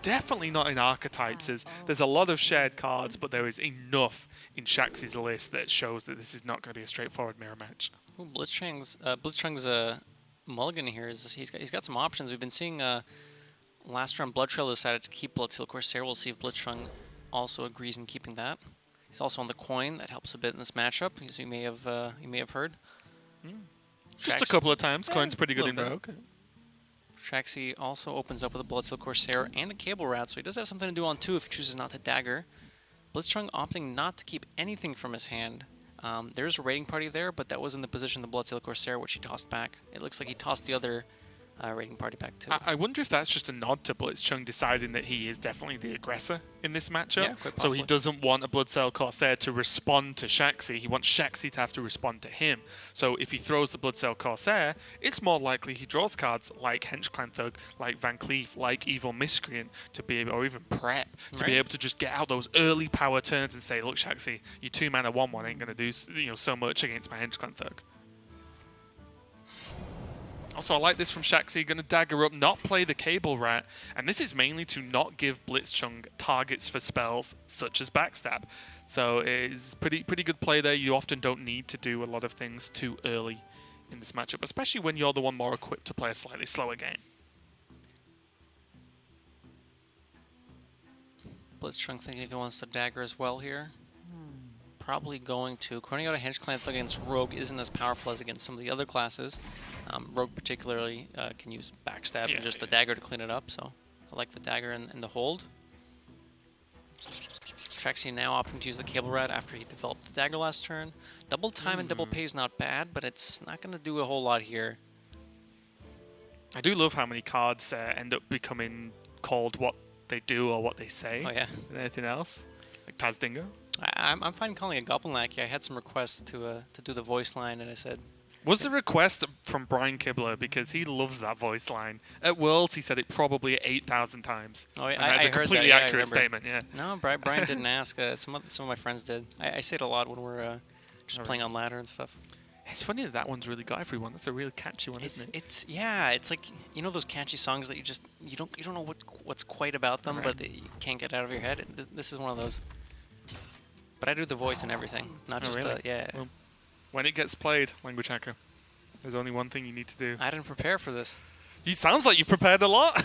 definitely not in archetypes. There's a lot of shared cards, but there is enough in Shaxy's list that shows that this is not going to be a straightforward mirror match. Ooh, blitzchung's mulligan here is he's got some options. We've been seeing last round Blood Trail decided to keep Bloodseal Corsair. We'll see if blitzchung also agrees in keeping that. He's also on the coin. That helps a bit in this matchup, as you may have heard. Just a couple of times. Coin's pretty good in bit. Rogue. Shaxy also opens up with a Bloodseal Corsair and a Cable Rat, so he does have something to do on 2 if he chooses not to dagger. Blitzchung opting not to keep anything from his hand. There's a raiding party there, but that was in the position of the Bloodseal Corsair, which he tossed back. It looks like he tossed the other raiding party back too. I wonder if that's just a nod to blitzchung deciding that he is definitely the aggressor in this matchup. Yeah, quite so possibly. he doesn't want a Bloodseal Corsair to respond to Shaxy. He wants Shaxy to have to respond to him. So if he throws the Bloodseal Corsair, it's more likely he draws cards like Hench Clan Thug, like Van Cleef, like Evil Miscreant, to be able, or even Prep, to be able to just get out those early power turns and say, look, Shaxy, your 2-mana 1/1 ain't going to do so much against my Hench Clan Thug. Also, I like this from Shaxy. Going to dagger up, not play the Cable Rat, and this is mainly to not give blitzchung targets for spells such as Backstab. So it's pretty good play there. You often don't need to do a lot of things too early in this matchup, especially when you're the one more equipped to play a slightly slower game. Blitzchung thinking if he wants to dagger as well here. Probably going to. Corning out a Hench Clan Thug against Rogue isn't as powerful as against some of the other classes. Rogue particularly can use Backstab and just the dagger to clean it up, so I like the dagger and the hold. Shaxy now opting to use the Cable Rat after he developed the dagger last turn. Double time and double pay is not bad, but it's not going to do a whole lot here. I do love how many cards end up becoming called what they do or what they say. Oh yeah. And anything else, like Taz Dingo. I'm fine calling it Goblin Lackey. I had some requests to do the voice line, and I said... Was the request from Brian Kibler, because he loves that voice line. At Worlds, he said it probably 8,000 times. Oh, yeah, and that's a completely accurate statement, yeah. No, Brian didn't ask. Some of my friends did. I say it a lot when we're just playing on ladder and stuff. It's funny that one really got everyone. That's a really catchy one, isn't it? It's like, you know those catchy songs that you don't know what's quite about them, but you can't get out of your head. This is one of those. But I do the voice and everything, not just really? Well, when it gets played, Language Hacker, there's only one thing you need to do. I didn't prepare for this. It sounds like you prepared a lot.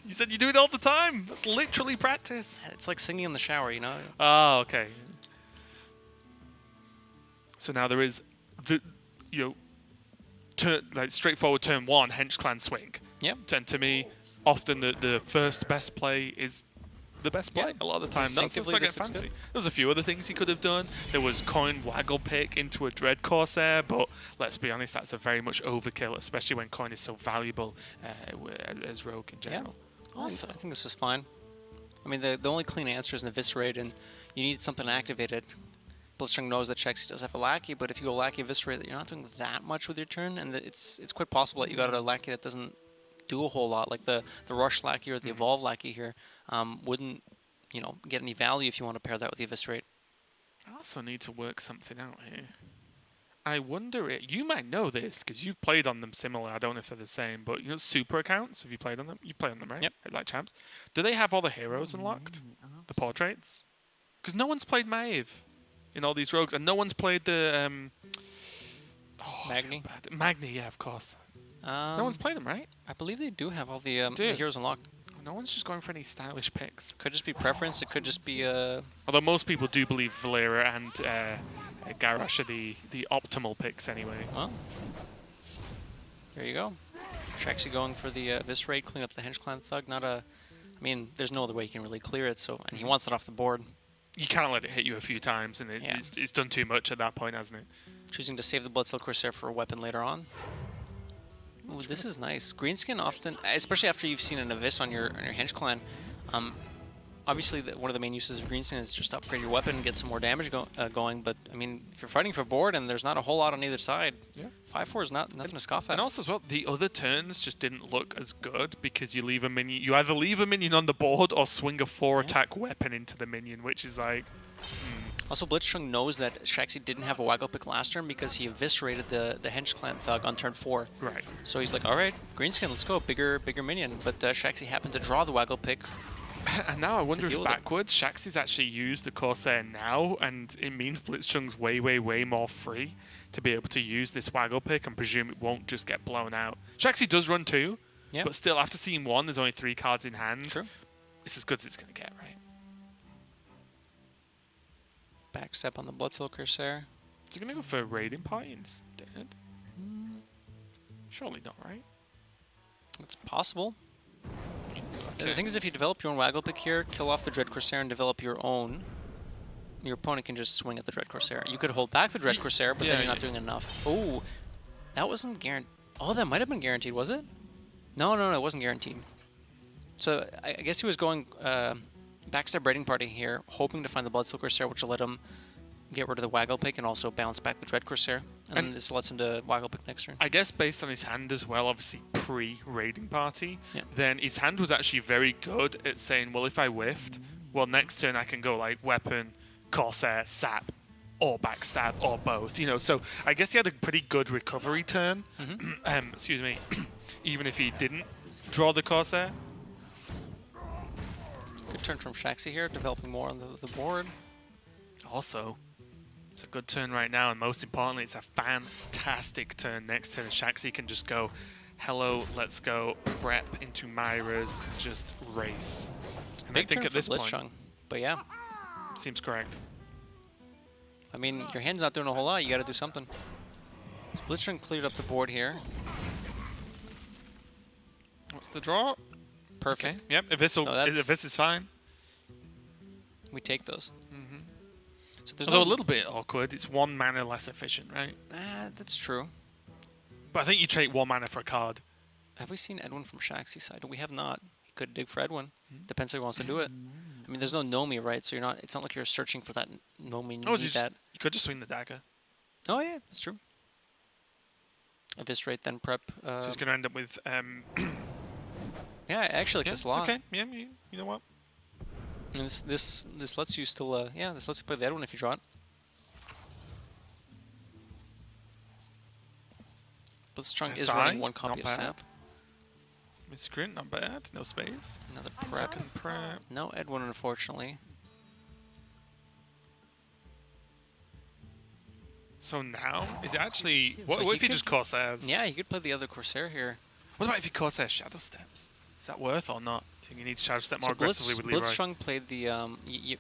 You said you do it all the time. That's literally practice. It's like singing in the shower, you know? Oh, okay. So now there is the, straightforward turn 1, Hench Clan swing. Yep. And to me, often the first best play is the best play a lot of the time. That's just like fancy. There's a few other things he could have done. There was coin waggle pick into a Dread Corsair, but let's be honest, that's a very much overkill, especially when coin is so valuable as Rogue in general. Yeah. Also, I think this is fine. I mean, the only clean answer is an Eviscerate, and you need something activated. Blitzchung knows that Shaxy does have a Lackey, but if you go Lackey Eviscerate, you're not doing that much with your turn, and it's quite possible that you got a Lackey that doesn't do a whole lot, like the Rush Lackey or the Evolve Lackey here wouldn't get any value if you want to pair that with the Eviscerate. I also need to work something out here. I wonder you might know this because you've played on them similar. I don't know if they're the same, but super accounts. Have you played on them? You play on them, right? Yep. Like champs. Do they have all the heroes unlocked? The portraits? Because no one's played Maeve in all these rogues, and no one's played the Magni. Magni, yeah, of course. No one's played them, right? I believe they do have all the heroes unlocked. No one's just going for any stylish picks. Could just be preference. It could just be Although most people do believe Valera and Garrosh are the optimal picks anyway. Well, there you go. Shaxy going for the Eviscerate, clean up the Hench Clan Thug. I mean, there's no other way you can really clear it. So, and he wants it off the board. You can't let it hit you a few times, and it's done too much at that point, hasn't it? Choosing to save the Bloodseal Corsair for a weapon later on. Ooh, this is nice. Greenskin often, especially after you've seen an Avis on your Hench Clan, obviously one of the main uses of Greenskin is just upgrade your weapon and get some more damage going. But I mean, if you're fighting for board and there's not a whole lot on either side, 5/4 is nothing to scoff at. And also as well, the other turns just didn't look as good because you leave a minion. You either leave a minion on the board or swing a 4-attack weapon into the minion, which is like. Also, Blitzchung knows that Shaxy didn't have a Waggle pick last turn because he eviscerated the Hench Clan Thug on turn 4. Right. So he's like, all right, Greenskin, let's go, bigger minion. But Shaxy happened to draw the Waggle pick And now I wonder deal if with it. backwards, Shaxy's actually used the Corsair now, and it means blitzchung's way, way, way more free to be able to use this waggle pick and presume it won't just get blown out. Shaxy does run 2, Yeah. but still, after seeing 1, there's only 3 cards in hand. True. It's as good as it's going to get, right? Backstep on the Bloodsoul Corsair. Is he going to go for a raiding party instead? Surely not, right? It's possible. Okay. The thing is, if you develop your own waggle pick here, kill off the Dread Corsair and develop your own, your opponent can just swing at the Dread Corsair. You could hold back the Dread Corsair, but then you're not doing enough. Oh, that wasn't guaranteed. Oh, that might have been guaranteed, was it? No, it wasn't guaranteed. So I guess he was going backstep raiding party here, hoping to find the Bloodsoul Corsair, which will let him get rid of the waggle pick and also bounce back the Dread Corsair. And then this lets him to waggle pick next turn. I guess based on his hand as well, obviously pre-raiding party, Yeah. then his hand was actually very good at saying, well, if I whiffed, well, next turn I can go like weapon, Corsair, sap, or backstab, or both. You know, so I guess he had a pretty good recovery turn. Excuse me, even if he didn't draw the Corsair. Good turn from Shaxy here, developing more on the board. Also, it's a good turn right now, and most importantly, it's a fantastic turn next turn. Shaxy can just go, hello, let's go, prep into Myra's, just race. And Big I think turn at for this point, blitzchung, but yeah. seems correct. I mean, your hand's not doing a whole lot. You got to do something. So blitzchung cleared up the board here. What's the draw? Perfect. Okay. Yep. If this is fine. We take those. So there's Although no, a little bit awkward. It's 1 mana less efficient, right? that's true. But I think you trade 1 mana for a card. Have we seen Edwin from Shaxy's side? We have not. He could dig for Edwin. Depends how he wants to do it. I mean, there's no Nomi, right? So you're not. It's not like you're searching for that Nomi. Oh, Need that. you could just swing the dagger. Oh yeah, that's true. Eviscerate, then prep. So he's going to end up with... Yeah, I actually like this a lot. Okay. Yeah, you know what? And this lets you still. Yeah, this lets you play the Edwin if you draw it. Blitzchung is running 1 copy of bad. Sap. Miscreant, not bad. No space. Another prep. Second prep. No Edwin, unfortunately. So now, is it actually... What So if he he could- just Corsairs? Yeah, you could play the other Corsair here. What about if he Corsair Shadow Steps? Is that worth or not? Do you think you need to Shadow Step more So aggressively with Leroy? Blitzchung played the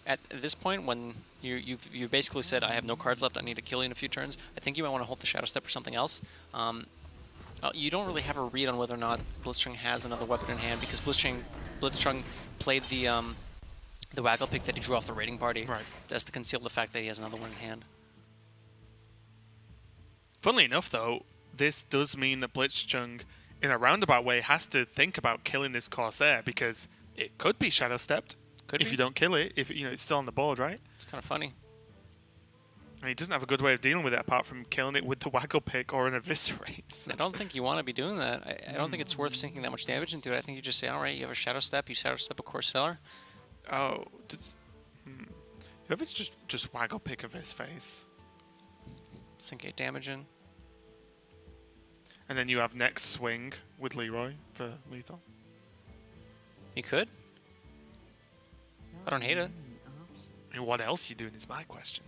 at this point when you basically said I have no cards left, I need to kill you in a few turns. I think you might want to hold the Shadow Step or something else. You don't really have a read on whether or not Blitzchung has another weapon in hand because Blitzchung played the waggle pick that he drew off the raiding party. Right. Just to conceal the fact that he has another one in hand. Funnily enough, though, this does mean that Blitzchung, in a roundabout way, has to think about killing this Corsair because it could be Shadow Stepped. Could if be. you don't kill it, if it's still on the board, right? It's kind of funny. And he doesn't have a good way of dealing with it apart from killing it with the waggle pick or an eviscerate. So. I don't think you want to be doing that. I don't think it's worth sinking that much damage into it. I think you just say, all right, you have a Shadow Step, you Shadow Step a Corsair. Oh, whoever's just waggle pick of his face. Sink 8 damage in. And then you have next swing with Leroy for lethal. You could. I don't hate it. I mean, what else you doing is my question.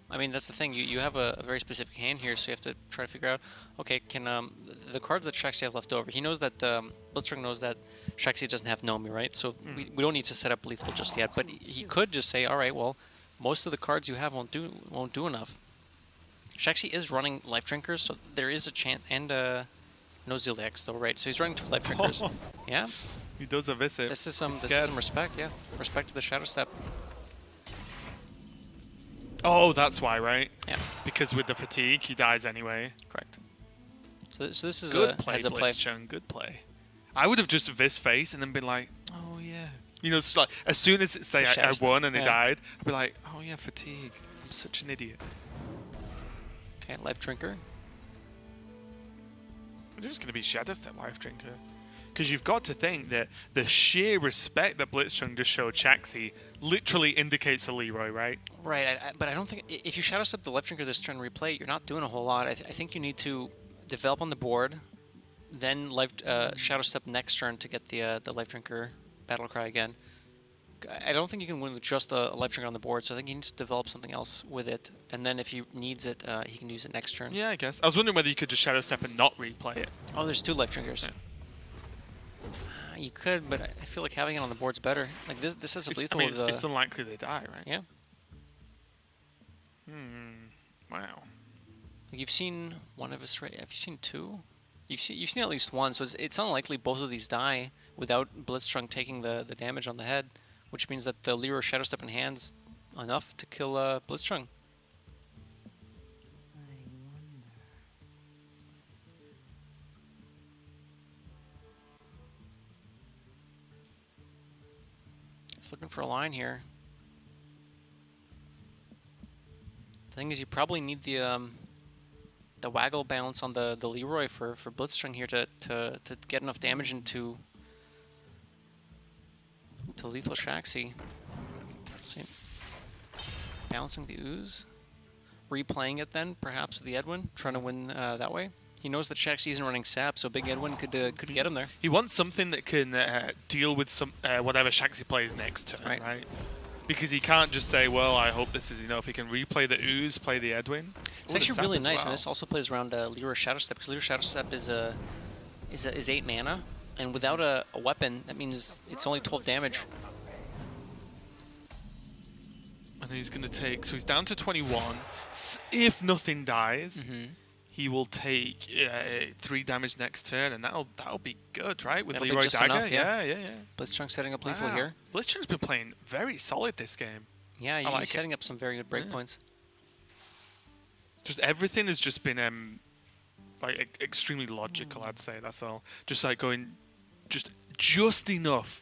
I mean, that's the thing. You have a very specific hand here, so you have to try to figure out, okay, can the cards that Shaxy has left over, he knows that, Blitzchung knows that Shaxy doesn't have Nomi, right? So we don't need to set up lethal just yet, but he could just say, all right, well, most of the cards you have won't do enough. Shaxy is running Life Drinkers, so there is a chance, and no Ziliax though, right? So he's running 2 Life Drinkers. Yeah. He does eviscerate. This is some respect, yeah. Respect to the Shadow Step. Oh, that's why, right? Yeah. Because with the fatigue, he dies anyway. Correct. So this is Good a play, heads up play. Blitzchung. Good play. I would have just vis face and then been like, oh yeah. You know, it's like as soon as it say The I Shadow won Step, and he yeah. died, I'd be like, oh yeah, fatigue. I'm such an idiot. Okay, Life Drinker. I'm just going to be Shadow Step Life Drinker. Because you've got to think that the sheer respect that Blitzchung just showed Shaxy literally indicates a Leroy, right? Right, but I don't think if you Shadow Step the Life Drinker this turn replay, you're not doing a whole lot. I think you need to develop on the board, then Shadow Step next turn to get the Life Drinker Battle Cry again. I don't think you can win with just a life trigger on the board, so I think he needs to develop something else with it, and then if he needs it, he can use it next turn. Yeah, I guess. I was wondering whether you could just Shadow Step and not replay it. Oh, there's 2 life triggers. Yeah. You could, but I feel like having it on the board's better. Like this is a lethal. I mean, it's unlikely they die, right? Yeah. Wow. Like you've seen one of us, right? Have you seen 2? You've seen at least 1, so it's unlikely both of these die without blitzchung taking the damage on the head, which means that the Leroy Shadow Step in hand's enough to kill blitzchung. Just looking for a line here. The thing is, you probably need the waggle bounce on the Leroy for blitzchung here to get enough damage into lethal Shaxy. See, bouncing the ooze, replaying it then perhaps with the Edwin, trying to win that way. He knows that Shaxy isn't running sap, so big Edwin could get him there. He wants something that can deal with some whatever Shaxy plays next turn, right? Because he can't just say, well, I hope this is enough. He can replay the ooze, play the Edwin. It's actually really nice, and this also plays around Leroy Shadow Step, because Leroy Shadow Step is 8 mana, and without a weapon, that means it's only 12 damage. And he's going to take, so he's down to 21. If nothing dies, he will take 3 damage next turn, and that'll be good, right? With That'll Leroy be just Dagger, enough, yeah. Blitzchung setting up lethal here. Blitzchung's been playing very solid this game. Yeah, he's setting up some very good breakpoints. Just everything has just been like extremely logical, I'd say. That's all. Just like going just enough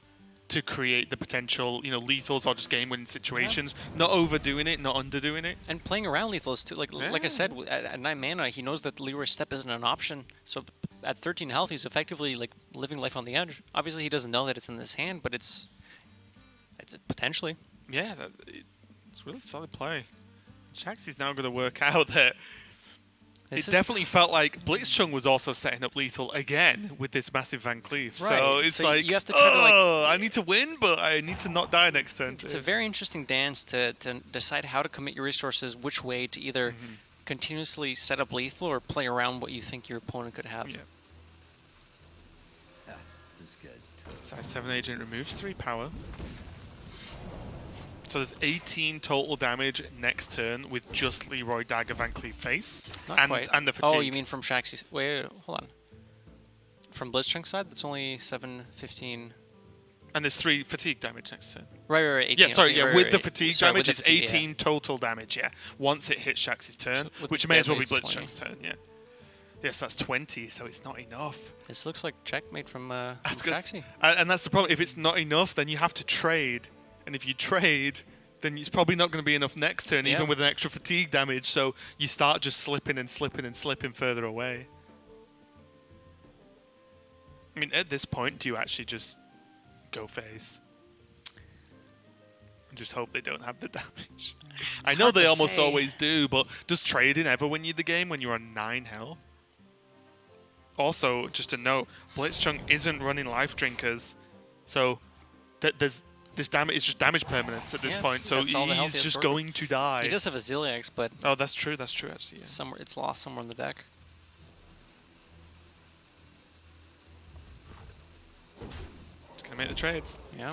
to create the potential, lethals or just game-winning situations. Not overdoing it, not underdoing it. And playing around lethals too. Like I said, at 9 mana, he knows that Leroy Step isn't an option. So at 13 health, he's effectively like living life on the edge. Obviously, he doesn't know that it's in his hand, but it's potentially. Yeah, it's really solid play. Shaxy's now going to work out that it definitely felt like blitzchung was also setting up lethal again with this massive Van Cleef. Right. So it's like, you have to try to I need to win, but I need to not die next turn too. It's a very interesting dance to decide how to commit your resources, which way to either continuously set up lethal or play around what you think your opponent could have. Yeah. This guy's tough. Size 7 agent removes 3 power. So there's 18 total damage next turn with just Leroy Dagger Van Cleef face. Not quite. And the fatigue. Oh, you mean from Shaxy's? Wait, hold on. From blitzchung's side, that's only 7, 15. And there's 3 fatigue damage next turn. Right, 18. Yeah, sorry, okay, with the fatigue damage, with it's 18 total damage, once it hits Shaxy's turn, which may as well be blitzchung's turn, Yes, that's 20, so it's not enough. This looks like checkmate from Shaxy. And that's the problem. If it's not enough, then you have to trade. And if you trade, then it's probably not going to be enough next turn, even with an extra fatigue damage. So you start just slipping and slipping and slipping further away. I mean, at this point, do you actually just go face? And just hope they don't have the damage? I know they almost always do, but does trading ever win you the game when you're on 9 health? Also, just a note, blitzchung isn't running life drinkers, so there's this damage is just damage permanence at this point, so he's just going to die. He does have a Ziliax, but that's true actually. Somewhere it's lost somewhere in the deck. It's gonna make the trades. Yeah.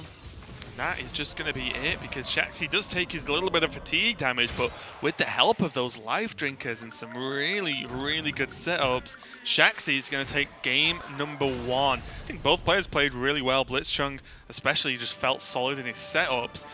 That is just going to be it, because Shaxy does take his little bit of fatigue damage, but with the help of those life drinkers and some really, really good setups, Shaxy is going to take game number 1. I think both players played really well. blitzchung especially just felt solid in his setups.